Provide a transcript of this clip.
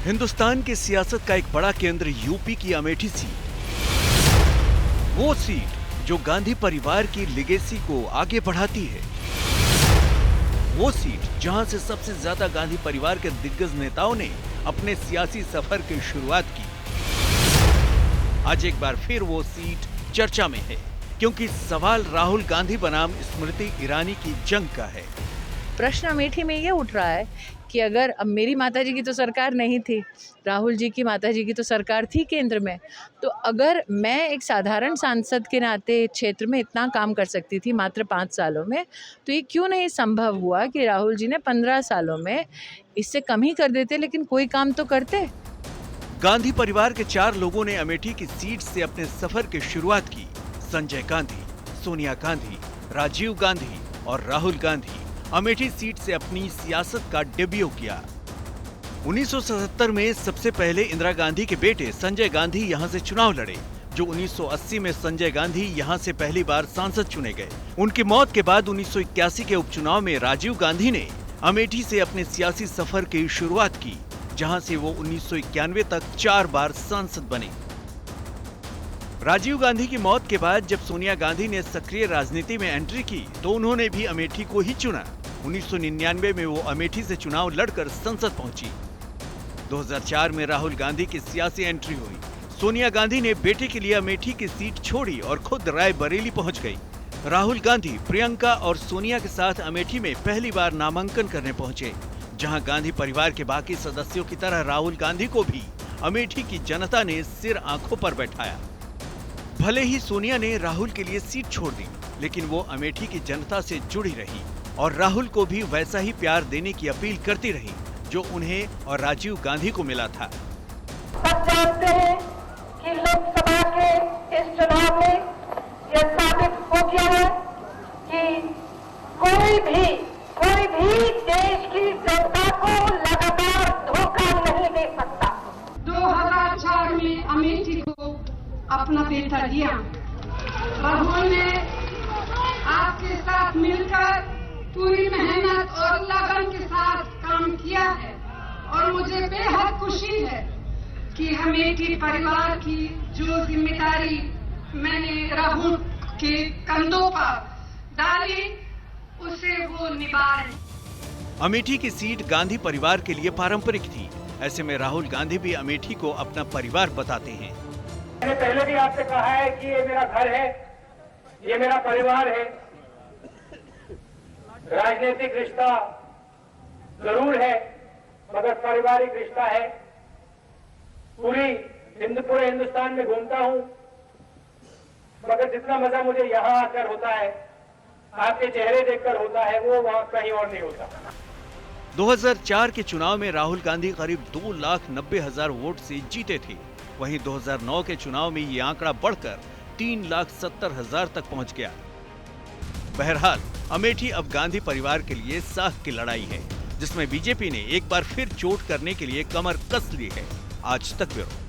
हिंदुस्तान की सियासत का एक बड़ा केंद्र यूपी की अमेठी सीट, वो सीट जो गांधी परिवार की लेगेसी को आगे बढ़ाती है, वो सीट जहां से सबसे ज्यादा गांधी परिवार के दिग्गज नेताओं ने अपने सियासी सफर की शुरुआत की। आज एक बार फिर वो सीट चर्चा में है, क्योंकि सवाल राहुल गांधी बनाम स्मृति ईरानी की जंग का है। प्रश्न अमेठी में ये उठ रहा है कि अगर अब मेरी माताजी की तो सरकार नहीं थी, राहुल जी की माताजी की तो सरकार थी केंद्र में, तो अगर मैं एक साधारण सांसद के नाते क्षेत्र में इतना काम कर सकती थी मात्र 5 सालों में, तो ये क्यों नहीं संभव हुआ कि राहुल जी ने 15 सालों में इससे कम ही कर देते, लेकिन कोई काम तो करते। गांधी परिवार के 4 लोगों ने अमेठी की सीट से अपने सफर की शुरुआत की। संजय गांधी, सोनिया गांधी, राजीव गांधी और राहुल गांधी अमेठी सीट से अपनी सियासत का डेब्यू किया। 1977 में सबसे पहले इंदिरा गांधी के बेटे संजय गांधी यहां से चुनाव लड़े, जो 1980 में संजय गांधी यहां से पहली बार सांसद चुने गए। उनकी मौत के बाद 1981 के उपचुनाव में राजीव गांधी ने अमेठी से अपने सियासी सफर की शुरुआत की, जहां से वो 1991 तक 4 बार सांसद बने। राजीव गांधी की मौत के बाद जब सोनिया गांधी ने सक्रिय राजनीति में एंट्री की, तो उन्होंने भी अमेठी को ही चुना। 1999 में वो अमेठी से चुनाव लड़कर संसद पहुंची। 2004 में राहुल गांधी की सियासी एंट्री हुई। सोनिया गांधी ने बेटे के लिए अमेठी की सीट छोड़ी और खुद रायबरेली पहुंच गई। राहुल गांधी प्रियंका और सोनिया के साथ अमेठी में पहली बार नामांकन करने पहुंचे, जहां गांधी परिवार के बाकी सदस्यों की तरह राहुल गांधी को भी अमेठी की जनता ने सिर आंखों पर बैठाया। भले ही सोनिया ने राहुल के लिए सीट छोड़ दी, लेकिन वो अमेठी की जनता से जुड़ी रही और राहुल को भी वैसा ही प्यार देने की अपील करती रही जो उन्हें और राजीव गांधी को मिला था। सब जानते हैं कि लोकसभा के इस चुनाव में यह साबित हो गया है कि कोई भी देश की जनता को लगातार धोखा नहीं दे सकता। 2004 में अमेठी को अपना बेटा दिया। राहुल ने आपके साथ मिलकर पूरी मेहनत और लगन के साथ काम किया है और मुझे बेहद खुशी है कि अमेठी परिवार की जो जिम्मेदारी मैंने राहुल के कंधों पर डाली, उसे वो निभा रहे। अमेठी की सीट गांधी परिवार के लिए पारंपरिक थी। ऐसे में राहुल गांधी भी अमेठी को अपना परिवार बताते हैं। मैंने पहले भी आपसे कहा है कि ये मेरा घर है, ये मेरा परिवार है। राजनीतिक रिश्ता जरूर है, मगर पारिवारिक रिश्ता है। पूरे हिंदुस्तान में घूमता हूं, मगर जितना मजा मुझे यहाँ आकर होता है, आपके चेहरे देखकर होता है, वो वहां कहीं और नहीं होता। 2004 के चुनाव में राहुल गांधी करीब 2,90,000 वोट से जीते थे। वहीं 2009 के चुनाव में ये आंकड़ा बढ़कर 3,70,000 तक पहुंच गया। बहरहाल अमेठी अब गांधी परिवार के लिए साख की लड़ाई है, जिसमें बीजेपी ने एक बार फिर चोट करने के लिए कमर कस ली है। आज तक ब्यूरो।